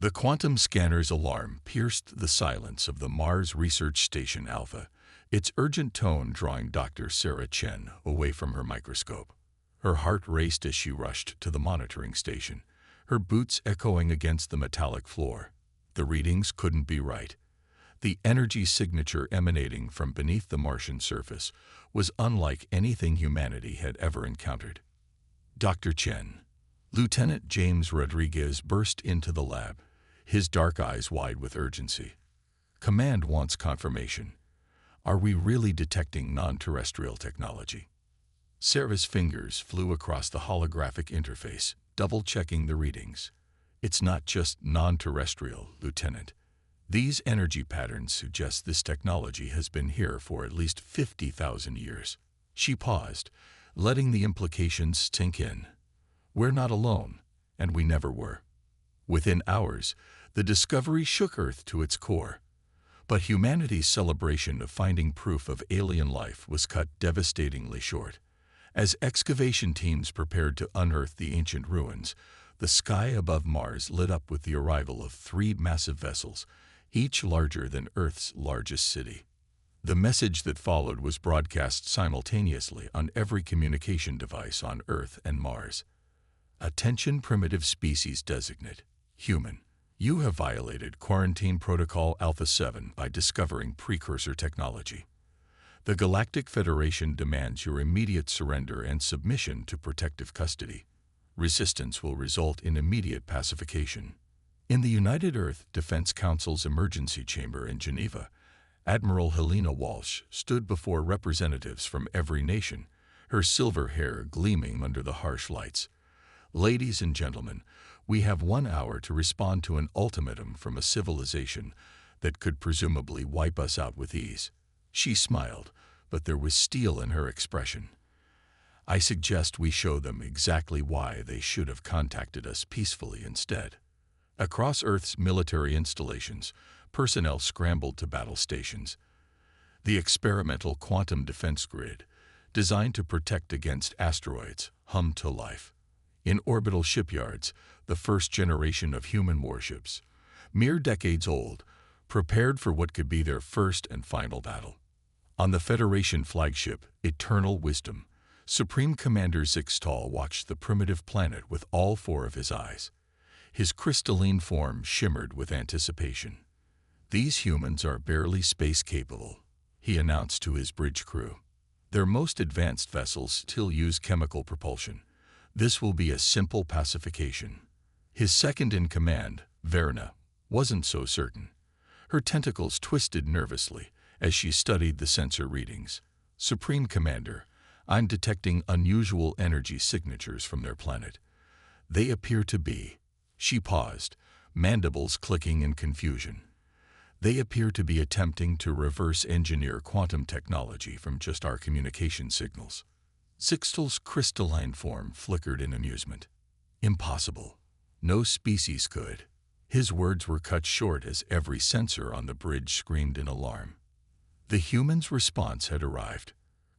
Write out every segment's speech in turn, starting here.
The quantum scanner's alarm pierced the silence of the Mars Research Station Alpha, its urgent tone drawing Dr. Sarah Chen away from her microscope. Her heart raced as she rushed to the monitoring station, her boots echoing against the metallic floor. The readings couldn't be right. The energy signature emanating from beneath the Martian surface was unlike anything humanity had ever encountered. Dr. Chen. Lieutenant James Rodriguez burst into the lab, his dark eyes wide with urgency. Command wants confirmation. Are we really detecting non-terrestrial technology? Sarah's fingers flew across the holographic interface, double-checking the readings. It's not just non-terrestrial, Lieutenant. These energy patterns suggest this technology has been here for at least 50,000 years. She paused, letting the implications sink in. We're not alone, and we never were. Within hours, the discovery shook Earth to its core. But humanity's celebration of finding proof of alien life was cut devastatingly short. As excavation teams prepared to unearth the ancient ruins, the sky above Mars lit up with the arrival of 3 massive vessels, each larger than Earth's largest city. The message that followed was broadcast simultaneously on every communication device on Earth and Mars. Attention primitive species designate, human. You have violated Quarantine Protocol Alpha 7 by discovering precursor technology. The Galactic Federation demands your immediate surrender and submission to protective custody. Resistance will result in immediate pacification. In the United Earth Defense Council's emergency chamber in Geneva, Admiral Helena Walsh stood before representatives from every nation, her silver hair gleaming under the harsh lights. Ladies and gentlemen, we have 1 hour to respond to an ultimatum from a civilization that could presumably wipe us out with ease. She smiled, but there was steel in her expression. I suggest we show them exactly why they should have contacted us peacefully instead. Across Earth's military installations, personnel scrambled to battle stations. The experimental quantum defense grid, designed to protect against asteroids, hummed to life. In orbital shipyards, the first generation of human warships, mere decades old, prepared for what could be their first and final battle. On the Federation flagship, Eternal Wisdom, Supreme Commander Zixtal watched the primitive planet with all 4 of his eyes. His crystalline form shimmered with anticipation. These humans are barely space-capable, he announced to his bridge crew. Their most advanced vessels still use chemical propulsion. This will be a simple pacification. His second-in-command, Verna, wasn't so certain. Her tentacles twisted nervously as she studied the sensor readings. Supreme Commander, I'm detecting unusual energy signatures from their planet. They appear to be... She paused, mandibles clicking in confusion. They appear to be attempting to reverse engineer quantum technology from just our communication signals. Zixtal's crystalline form flickered in amusement. Impossible. No species could. His words were cut short as every sensor on the bridge screamed in alarm. The humans' response had arrived.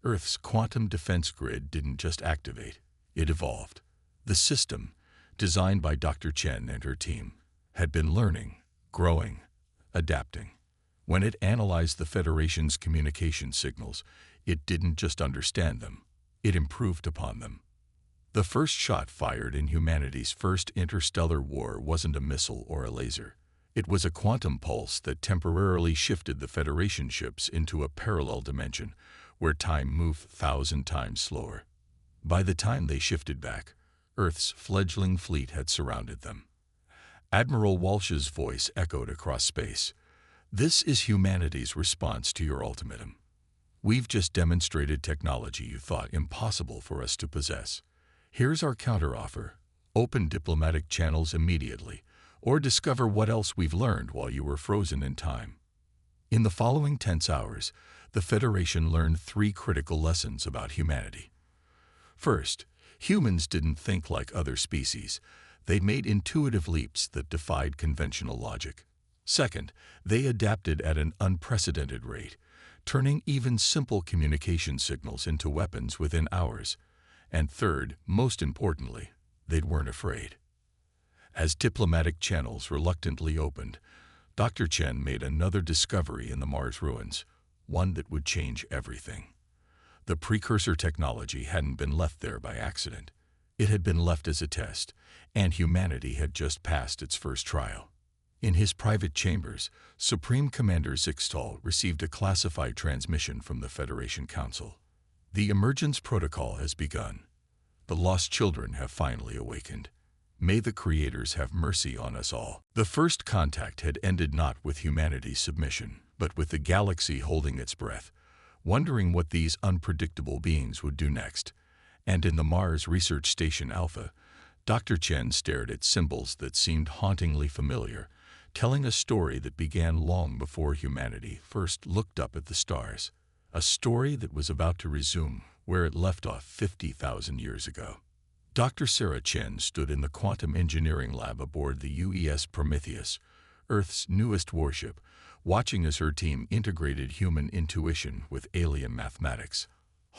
Earth's quantum defense grid didn't just activate, it evolved. The system, designed by Dr. Chen and her team, had been learning, growing, adapting. When it analyzed the Federation's communication signals, it didn't just understand them, it improved upon them. The first shot fired in humanity's first interstellar war wasn't a missile or a laser. It was a quantum pulse that temporarily shifted the Federation ships into a parallel dimension where time moved 1,000 times slower. By the time they shifted back, Earth's fledgling fleet had surrounded them. Admiral Walsh's voice echoed across space. This is humanity's response to your ultimatum. We've just demonstrated technology you thought impossible for us to possess. Here's our counteroffer. Open diplomatic channels immediately, or discover what else we've learned while you were frozen in time. In the following tense hours, the Federation learned 3 critical lessons about humanity. First, humans didn't think like other species. They made intuitive leaps that defied conventional logic. Second, they adapted at an unprecedented rate, turning even simple communication signals into weapons within hours. And third, most importantly, they weren't afraid. As diplomatic channels reluctantly opened, Dr. Chen made another discovery in the Mars ruins, one that would change everything. The precursor technology hadn't been left there by accident. It had been left as a test, and humanity had just passed its first trial. In his private chambers, Supreme Commander Zixtal received a classified transmission from the Federation Council. The emergence protocol has begun. The lost children have finally awakened. May the creators have mercy on us all. The first contact had ended not with humanity's submission, but with the galaxy holding its breath, wondering what these unpredictable beings would do next. And in the Mars Research Station Alpha, Dr. Chen stared at symbols that seemed hauntingly familiar, telling a story that began long before humanity first looked up at the stars. A story that was about to resume where it left off 50,000 years ago. Dr. Sarah Chen stood in the quantum engineering lab aboard the UES Prometheus, Earth's newest warship, watching as her team integrated human intuition with alien mathematics.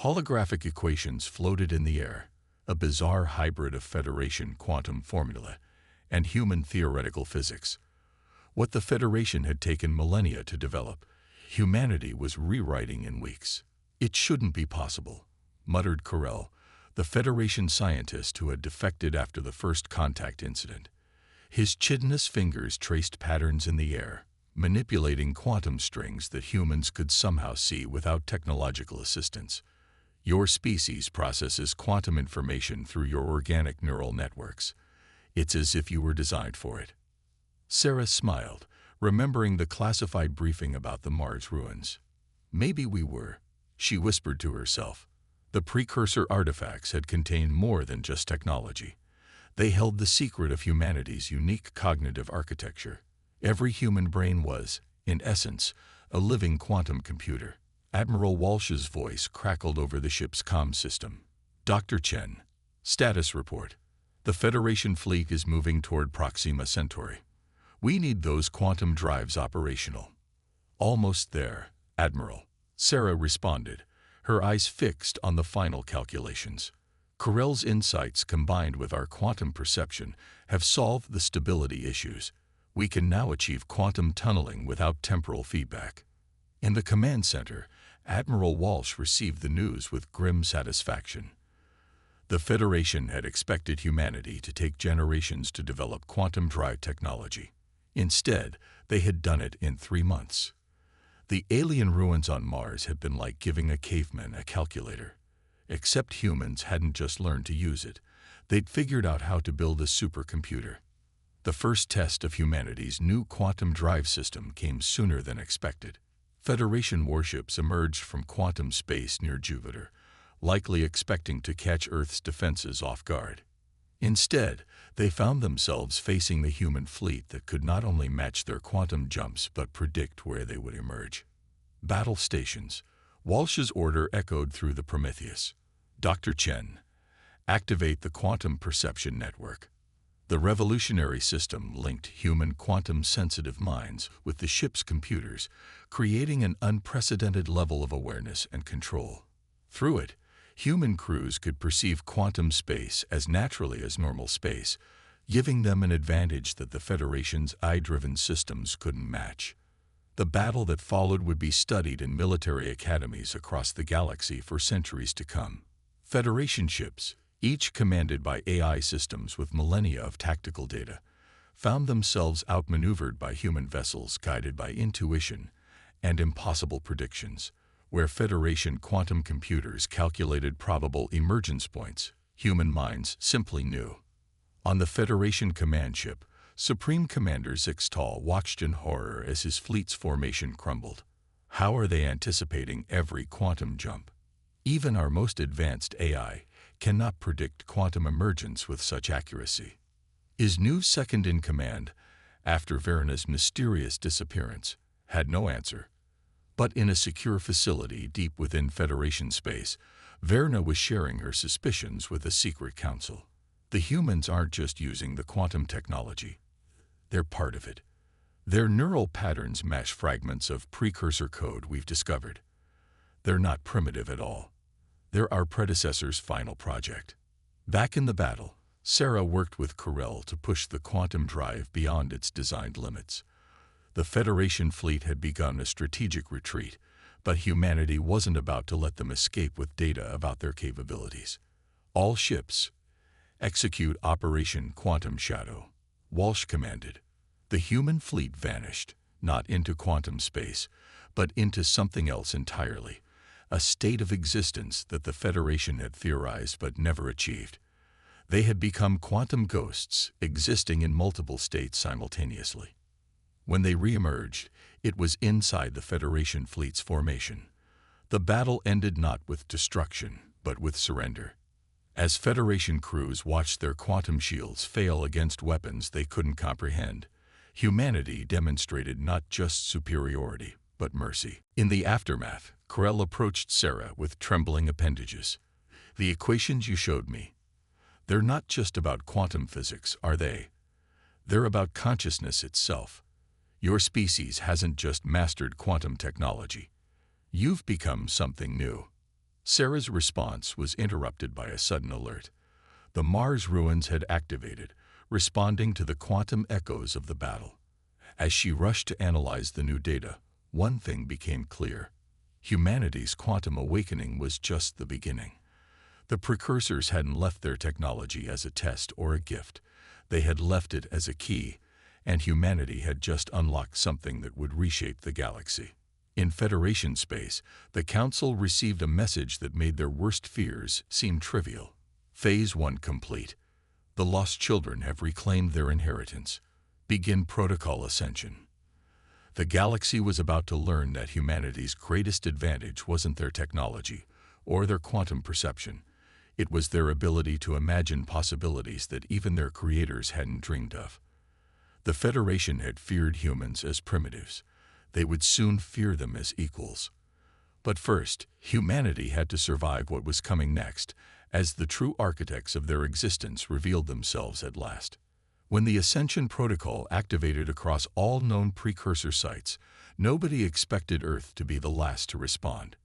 Holographic equations floated in the air, a bizarre hybrid of Federation quantum formula and human theoretical physics. What the Federation had taken millennia to develop, humanity was rewriting in weeks. "It shouldn't be possible," muttered Corell, the Federation scientist who had defected after the first contact incident. His chitinous fingers traced patterns in the air, manipulating quantum strings that humans could somehow see without technological assistance. "Your species processes quantum information through your organic neural networks. It's as if you were designed for it." Sarah smiled, remembering the classified briefing about the Mars ruins. "Maybe we were," she whispered to herself. The precursor artifacts had contained more than just technology. They held the secret of humanity's unique cognitive architecture. Every human brain was, in essence, a living quantum computer. Admiral Walsh's voice crackled over the ship's comm system. "Dr. Chen, status report. The Federation fleet is moving toward Proxima Centauri. We need those quantum drives operational." "Almost there, Admiral," Sarah responded, her eyes fixed on the final calculations. "Corell's insights combined with our quantum perception have solved the stability issues. We can now achieve quantum tunneling without temporal feedback." In the command center, Admiral Walsh received the news with grim satisfaction. The Federation had expected humanity to take generations to develop quantum drive technology. Instead, they had done it in 3 months. The alien ruins on Mars had been like giving a caveman a calculator. Except humans hadn't just learned to use it. They'd figured out how to build a supercomputer. The first test of humanity's new quantum drive system came sooner than expected. Federation warships emerged from quantum space near Jupiter, likely expecting to catch Earth's defenses off guard. Instead, they found themselves facing the human fleet that could not only match their quantum jumps but predict where they would emerge. Battle stations. Walsh's order echoed through the Prometheus. "Dr. Chen, activate the quantum perception network." The revolutionary system linked human quantum-sensitive minds with the ship's computers, creating an unprecedented level of awareness and control. Through it, human crews could perceive quantum space as naturally as normal space, giving them an advantage that the Federation's eye-driven systems couldn't match. The battle that followed would be studied in military academies across the galaxy for centuries to come. Federation ships, each commanded by AI systems with millennia of tactical data, found themselves outmaneuvered by human vessels guided by intuition and impossible predictions. Where Federation quantum computers calculated probable emergence points, human minds simply knew. On the Federation command ship, Supreme Commander Zixtal watched in horror as his fleet's formation crumbled. How are they anticipating every quantum jump? Even our most advanced AI cannot predict quantum emergence with such accuracy. His new second-in-command, after Verna's mysterious disappearance, had no answer. But in a secure facility deep within Federation space, Verna was sharing her suspicions with a secret council. The humans aren't just using the quantum technology. They're part of it. Their neural patterns match fragments of precursor code we've discovered. They're not primitive at all. They're our predecessor's final project. Back in the battle, Sarah worked with Corell to push the quantum drive beyond its designed limits. The Federation fleet had begun a strategic retreat, but humanity wasn't about to let them escape with data about their capabilities. All ships, execute Operation Quantum Shadow, Walsh commanded. The human fleet vanished, not into quantum space, but into something else entirely, a state of existence that the Federation had theorized but never achieved. They had become quantum ghosts, existing in multiple states simultaneously. When they re-emerged, it was inside the Federation fleet's formation. The battle ended not with destruction, but with surrender. As Federation crews watched their quantum shields fail against weapons they couldn't comprehend, humanity demonstrated not just superiority, but mercy. In the aftermath, Corell approached Sarah with trembling appendages. "The equations you showed me, they're not just about quantum physics, are they? They're about consciousness itself. Your species hasn't just mastered quantum technology. You've become something new." Sarah's response was interrupted by a sudden alert. The Mars ruins had activated, responding to the quantum echoes of the battle. As she rushed to analyze the new data, one thing became clear. Humanity's quantum awakening was just the beginning. The precursors hadn't left their technology as a test or a gift. They had left it as a key, and humanity had just unlocked something that would reshape the galaxy. In Federation space, the Council received a message that made their worst fears seem trivial. Phase 1 complete. The lost children have reclaimed their inheritance. Begin protocol ascension. The galaxy was about to learn that humanity's greatest advantage wasn't their technology or their quantum perception. It was their ability to imagine possibilities that even their creators hadn't dreamed of. The Federation had feared humans as primitives. They would soon fear them as equals. But first, humanity had to survive what was coming next, as the true architects of their existence revealed themselves at last. When the Ascension Protocol activated across all known precursor sites, nobody expected Earth to be the last to respond.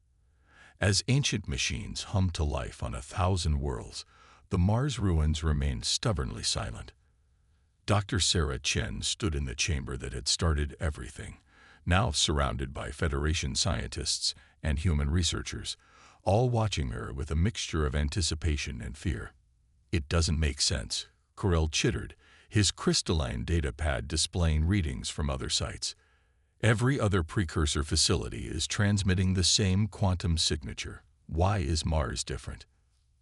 As ancient machines hummed to life on 1,000 worlds, the Mars ruins remained stubbornly silent. Dr. Sarah Chen stood in the chamber that had started everything, now surrounded by Federation scientists and human researchers, all watching her with a mixture of anticipation and fear. "It doesn't make sense," Corell chittered, his crystalline data pad displaying readings from other sites. "Every other precursor facility is transmitting the same quantum signature. Why is Mars different?"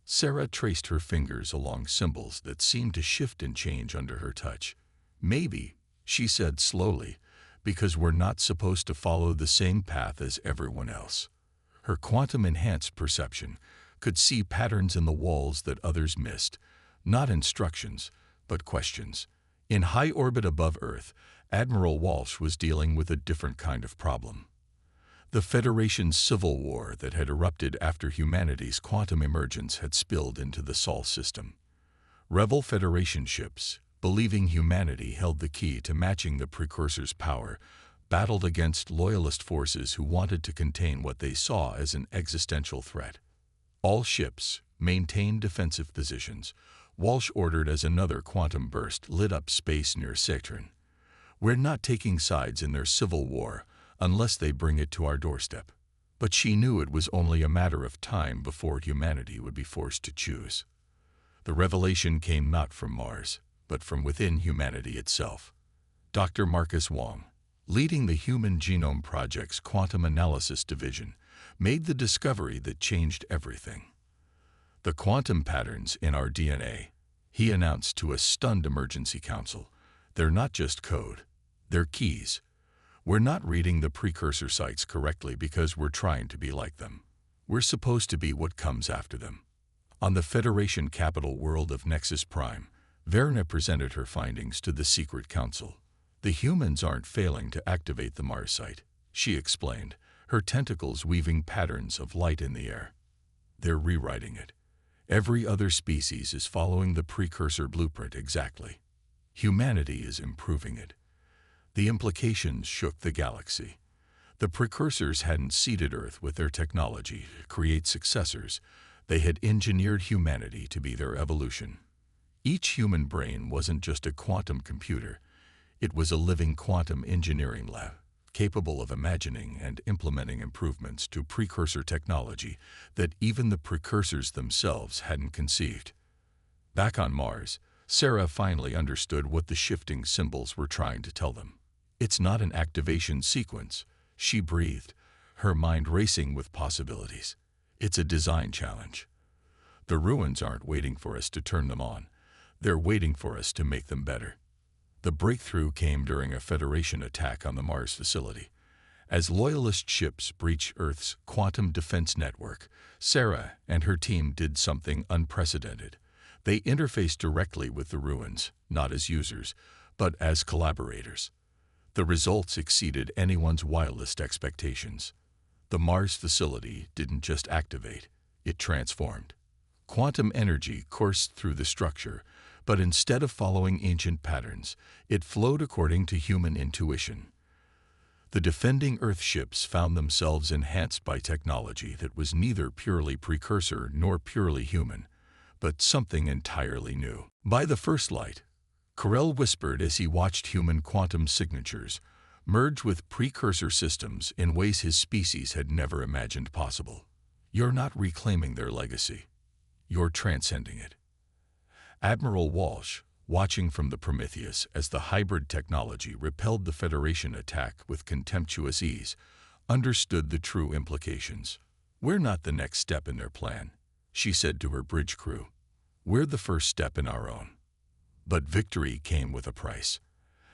Sarah traced her fingers along symbols that seemed to shift and change under her touch. "Maybe," she said slowly, "because we're not supposed to follow the same path as everyone else." Her quantum-enhanced perception could see patterns in the walls that others missed, not instructions, but questions. In high orbit above Earth, Admiral Walsh was dealing with a different kind of problem. The Federation's civil war that had erupted after humanity's quantum emergence had spilled into the Sol system. Rebel Federation ships, believing humanity held the key to matching the precursor's power, battled against loyalist forces who wanted to contain what they saw as an existential threat. All ships maintained defensive positions, Walsh ordered as another quantum burst lit up space near Saturn. "We're not taking sides in their civil war unless they bring it to our doorstep." But she knew it was only a matter of time before humanity would be forced to choose. The revelation came not from Mars, but from within humanity itself. Dr. Marcus Wong, leading the Human Genome Project's Quantum Analysis Division, made the discovery that changed everything. "The quantum patterns in our DNA," he announced to a stunned emergency council. "They're not just code, they're keys. We're not reading the precursor sites correctly because we're trying to be like them. We're supposed to be what comes after them." On the Federation capital world of Nexus Prime, Verna presented her findings to the Secret Council. "The humans aren't failing to activate the Mars site," she explained, her tentacles weaving patterns of light in the air. "They're rewriting it. Every other species is following the precursor blueprint exactly. Humanity is improving it." The implications shook the galaxy. The precursors hadn't seeded Earth with their technology to create successors. They had engineered humanity to be their evolution. Each human brain wasn't just a quantum computer, it was a living quantum engineering lab, capable of imagining and implementing improvements to precursor technology that even the precursors themselves hadn't conceived. Back on Mars, Sarah finally understood what the shifting symbols were trying to tell them. It's not an activation sequence, she breathed, her mind racing with possibilities. It's a design challenge. The ruins aren't waiting for us to turn them on. They're waiting for us to make them better. The breakthrough came during a Federation attack on the Mars facility. As Loyalist ships breached Earth's quantum defense network, Sarah and her team did something unprecedented. They interfaced directly with the ruins, not as users, but as collaborators. The results exceeded anyone's wildest expectations. The Mars facility didn't just activate, it transformed. Quantum energy coursed through the structure, but instead of following ancient patterns, it flowed according to human intuition. The defending Earth ships found themselves enhanced by technology that was neither purely precursor nor purely human, but something entirely new. By the first light, Carell whispered as he watched human quantum signatures merge with precursor systems in ways his species had never imagined possible. You're not reclaiming their legacy. You're transcending it. Admiral Walsh, watching from the Prometheus as the hybrid technology repelled the Federation attack with contemptuous ease, understood the true implications. We're not the next step in their plan, she said to her bridge crew. We're the first step in our own. But victory came with a price.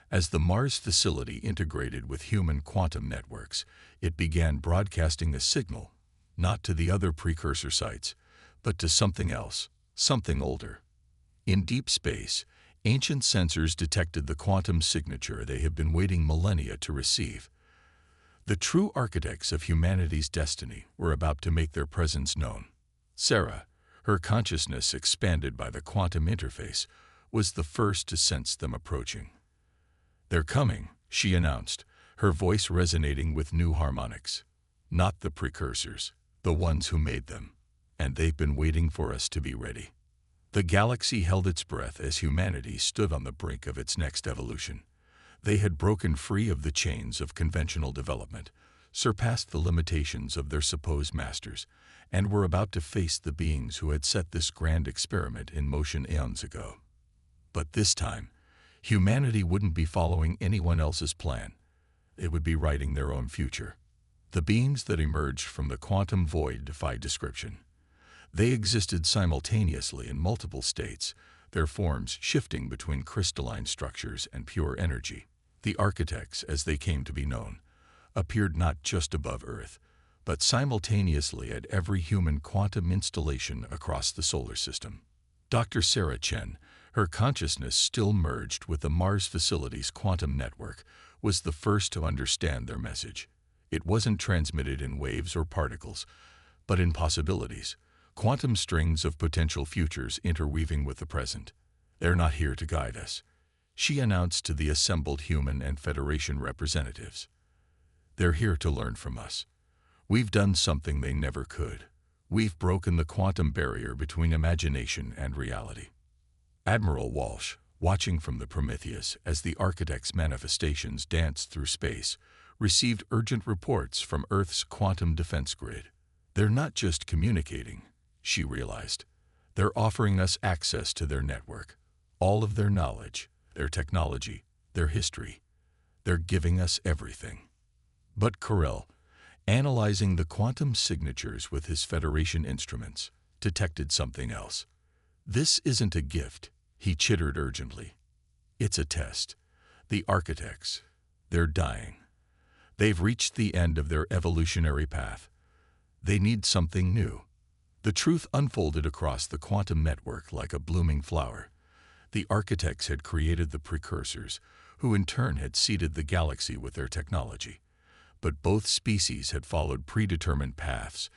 As the Mars facility integrated with human quantum networks, it began broadcasting a signal, not to the other precursor sites, but to something else, something older. In deep space, ancient sensors detected the quantum signature they have been waiting millennia to receive. The true architects of humanity's destiny were about to make their presence known. Sarah, her consciousness expanded by the quantum interface, was the first to sense them approaching. They're coming, she announced, her voice resonating with new harmonics. Not the precursors, the ones who made them. And they've been waiting for us to be ready. The galaxy held its breath as humanity stood on the brink of its next evolution. They had broken free of the chains of conventional development, surpassed the limitations of their supposed masters, and were about to face the beings who had set this grand experiment in motion eons ago. But this time, humanity wouldn't be following anyone else's plan. It would be writing their own future. The beings that emerged from the quantum void defy description. They existed simultaneously in multiple states, their forms shifting between crystalline structures and pure energy. The architects, as they came to be known, appeared not just above Earth, but simultaneously at every human quantum installation across the solar system. Dr. Sarah Chen, her consciousness still merged with the Mars facility's quantum network, was the first to understand their message. It wasn't transmitted in waves or particles, but in possibilities. Quantum strings of potential futures interweaving with the present. They're not here to guide us, she announced to the assembled human and Federation representatives. They're here to learn from us. We've done something they never could. We've broken the quantum barrier between imagination and reality. Admiral Walsh, watching from the Prometheus as the architect's manifestations danced through space, received urgent reports from Earth's quantum defense grid. They're not just communicating, she realized. They're offering us access to their network, all of their knowledge, their technology, their history. They're giving us everything. But Carell, analyzing the quantum signatures with his Federation instruments, detected something else. This isn't a gift, he chittered urgently. It's a test. The architects, they're dying. They've reached the end of their evolutionary path. They need something new. The truth unfolded across the quantum network like a blooming flower. The architects had created the precursors, who in turn had seeded the galaxy with their technology. But both species had followed predetermined paths,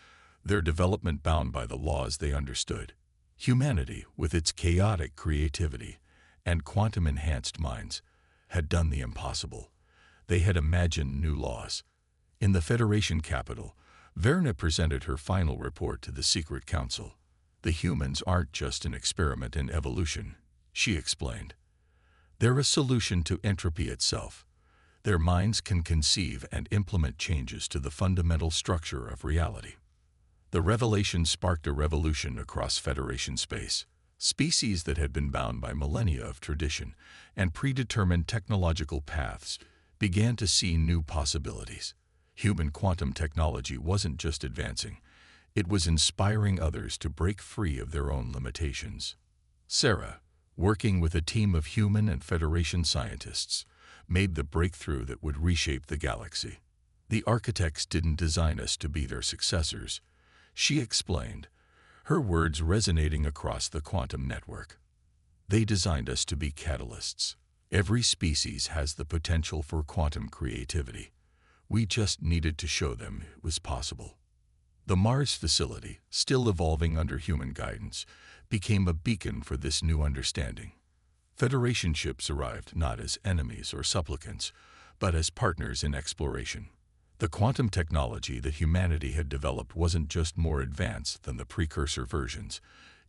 their development bound by the laws they understood. Humanity, with its chaotic creativity and quantum-enhanced minds, had done the impossible. They had imagined new laws. In the Federation capital, Verna presented her final report to the Secret Council. The humans aren't just an experiment in evolution, she explained. They're a solution to entropy itself. Their minds can conceive and implement changes to the fundamental structure of reality. The revelation sparked a revolution across Federation space. Species that had been bound by millennia of tradition and predetermined technological paths began to see new possibilities. Human quantum technology wasn't just advancing, it was inspiring others to break free of their own limitations. Sarah, working with a team of human and Federation scientists, made the breakthrough that would reshape the galaxy. The architects didn't design us to be their successors, she explained, her words resonating across the quantum network. They designed us to be catalysts. Every species has the potential for quantum creativity. We just needed to show them it was possible. The Mars facility, still evolving under human guidance, became a beacon for this new understanding. Federation ships arrived not as enemies or supplicants, but as partners in exploration. The quantum technology that humanity had developed wasn't just more advanced than the precursor versions.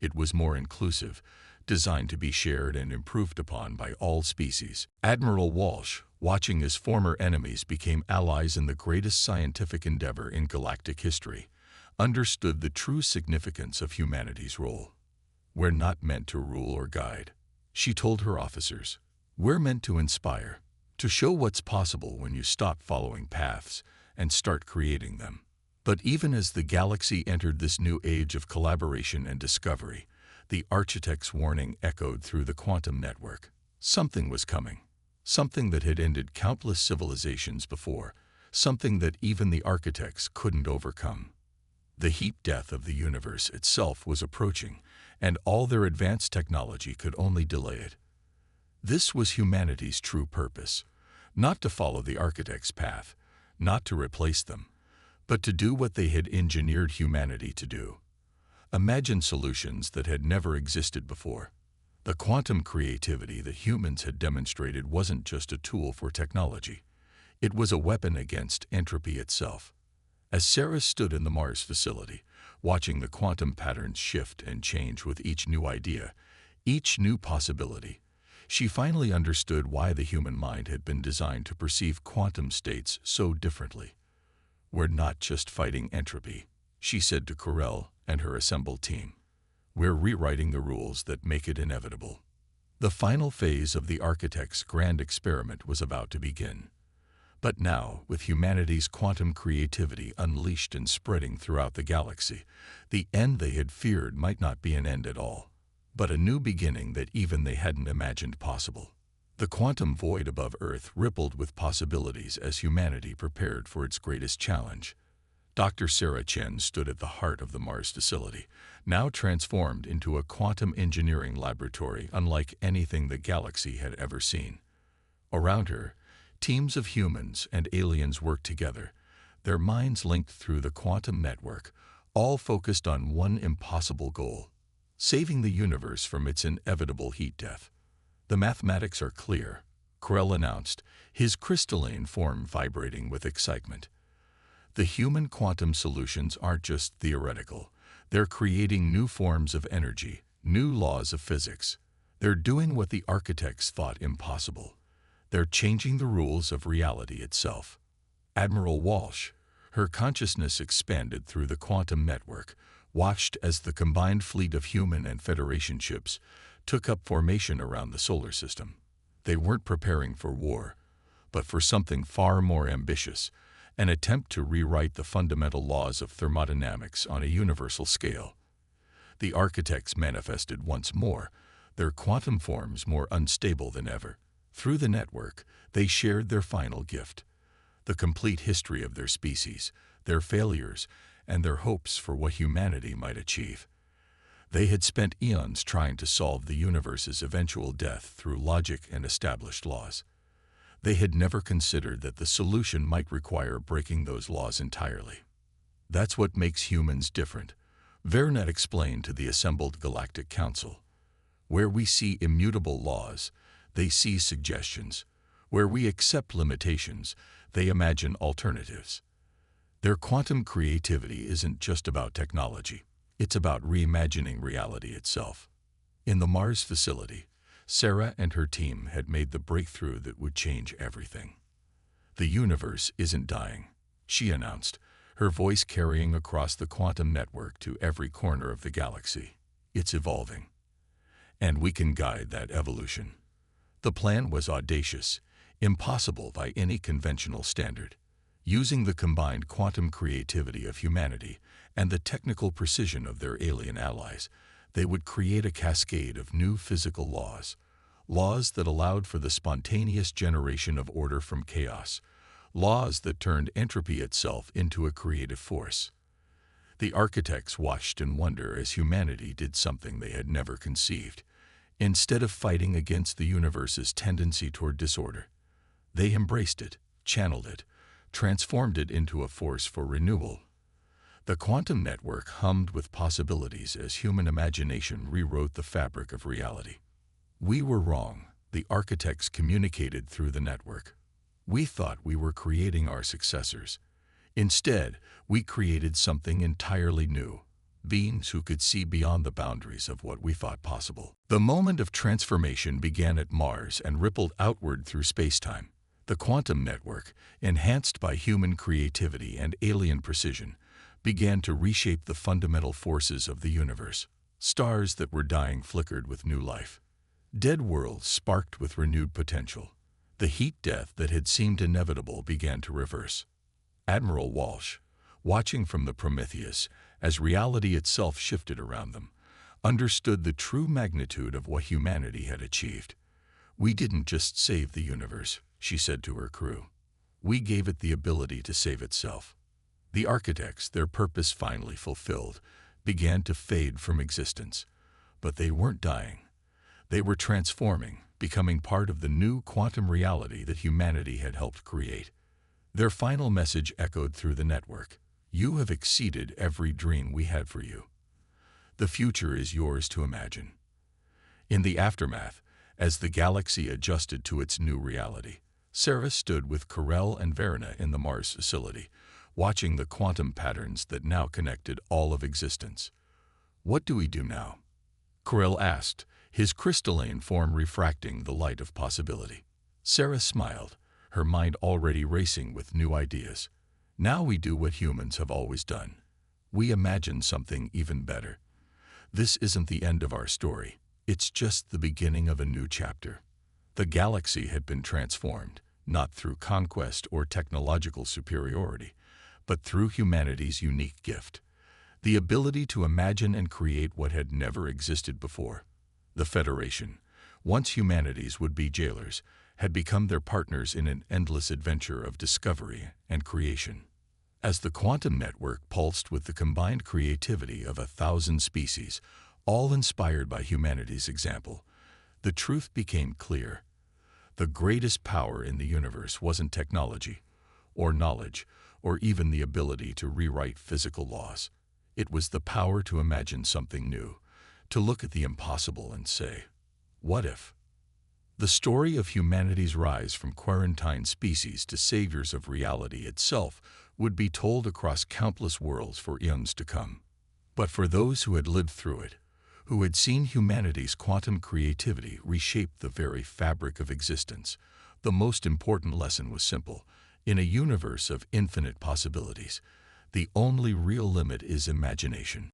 It was more inclusive, designed to be shared and improved upon by all species. Admiral Walsh, watching as former enemies became allies in the greatest scientific endeavor in galactic history, understood the true significance of humanity's role. We're not meant to rule or guide, she told her officers. We're meant to inspire, to show what's possible when you stop following paths and start creating them. But even as the galaxy entered this new age of collaboration and discovery, the architect's warning echoed through the quantum network. Something was coming. Something that had ended countless civilizations before. Something that even the architects couldn't overcome. The heat death of the universe itself was approaching, and all their advanced technology could only delay it. This was humanity's true purpose. Not to follow the architect's path, not to replace them, but to do what they had engineered humanity to do. Imagine solutions that had never existed before. The quantum creativity that humans had demonstrated wasn't just a tool for technology. It was a weapon against entropy itself. As Sarah stood in the Mars facility, watching the quantum patterns shift and change with each new idea, each new possibility, she finally understood why the human mind had been designed to perceive quantum states so differently. We're not just fighting entropy, she said to Corell and her assembled team. We're rewriting the rules that make it inevitable. The final phase of the architect's grand experiment was about to begin. But now, with humanity's quantum creativity unleashed and spreading throughout the galaxy, the end they had feared might not be an end at all, but a new beginning that even they hadn't imagined possible. The quantum void above Earth rippled with possibilities as humanity prepared for its greatest challenge. Dr. Sarah Chen stood at the heart of the Mars facility, now transformed into a quantum engineering laboratory unlike anything the galaxy had ever seen. Around her, teams of humans and aliens worked together, their minds linked through the quantum network, all focused on one impossible goal: saving the universe from its inevitable heat death. The mathematics are clear, Corell announced, his crystalline form vibrating with excitement. The human quantum solutions aren't just theoretical. They're creating new forms of energy, new laws of physics. They're doing what the architects thought impossible. They're changing the rules of reality itself. Admiral Walsh, her consciousness expanded through the quantum network, watched as the combined fleet of human and Federation ships took up formation around the solar system. They weren't preparing for war, but for something far more ambitious, an attempt to rewrite the fundamental laws of thermodynamics on a universal scale. The architects manifested once more, their quantum forms more unstable than ever. Through the network, they shared their final gift: the complete history of their species, their failures, and their hopes for what humanity might achieve. They had spent eons trying to solve the universe's eventual death through logic and established laws. They had never considered that the solution might require breaking those laws entirely. That's what makes humans different, Vernet explained to the assembled Galactic Council. Where we see immutable laws, they see suggestions. Where we accept limitations, they imagine alternatives. Their quantum creativity isn't just about technology. It's about reimagining reality itself. In the Mars facility, Sarah and her team had made the breakthrough that would change everything. "The universe isn't dying," she announced, her voice carrying across the quantum network to every corner of the galaxy. "It's evolving. And we can guide that evolution." The plan was audacious, impossible by any conventional standard. Using the combined quantum creativity of humanity and the technical precision of their alien allies, they would create a cascade of new physical laws, laws that allowed for the spontaneous generation of order from chaos, laws that turned entropy itself into a creative force. The architects watched in wonder as humanity did something they had never conceived. Instead of fighting against the universe's tendency toward disorder, they embraced it, channeled it, transformed it into a force for renewal. The quantum network hummed with possibilities as human imagination rewrote the fabric of reality. "We were wrong," the architects communicated through the network. "We thought we were creating our successors. Instead, we created something entirely new, beings who could see beyond the boundaries of what we thought possible." The moment of transformation began at Mars and rippled outward through spacetime. The quantum network, enhanced by human creativity and alien precision, began to reshape the fundamental forces of the universe. Stars that were dying flickered with new life. Dead worlds sparked with renewed potential. The heat death that had seemed inevitable began to reverse. Admiral Walsh, watching from the Prometheus as reality itself shifted around them, understood the true magnitude of what humanity had achieved. "We didn't just save the universe," she said to her crew. "We gave it the ability to save itself." The architects, their purpose finally fulfilled, began to fade from existence. But they weren't dying. They were transforming, becoming part of the new quantum reality that humanity had helped create. Their final message echoed through the network. "You have exceeded every dream we had for you. The future is yours to imagine." In the aftermath, as the galaxy adjusted to its new reality, Sarah stood with Carell and Verna in the Mars facility, watching the quantum patterns that now connected all of existence. "What do we do now?" Carell asked, his crystalline form refracting the light of possibility. Sarah smiled, her mind already racing with new ideas. "Now we do what humans have always done. We imagine something even better. This isn't the end of our story. It's just the beginning of a new chapter." The galaxy had been transformed, not through conquest or technological superiority, but through humanity's unique gift, the ability to imagine and create what had never existed before. The Federation, once humanity's would-be jailers, had become their partners in an endless adventure of discovery and creation. As the quantum network pulsed with the combined creativity of 1,000 species, all inspired by humanity's example, the truth became clear. The greatest power in the universe wasn't technology, or knowledge, or even the ability to rewrite physical laws. It was the power to imagine something new, to look at the impossible and say, "What if?" The story of humanity's rise from quarantined species to saviors of reality itself would be told across countless worlds for eons to come. But for those who had lived through it, who had seen humanity's quantum creativity reshape the very fabric of existence, the most important lesson was simple. In a universe of infinite possibilities, the only real limit is imagination.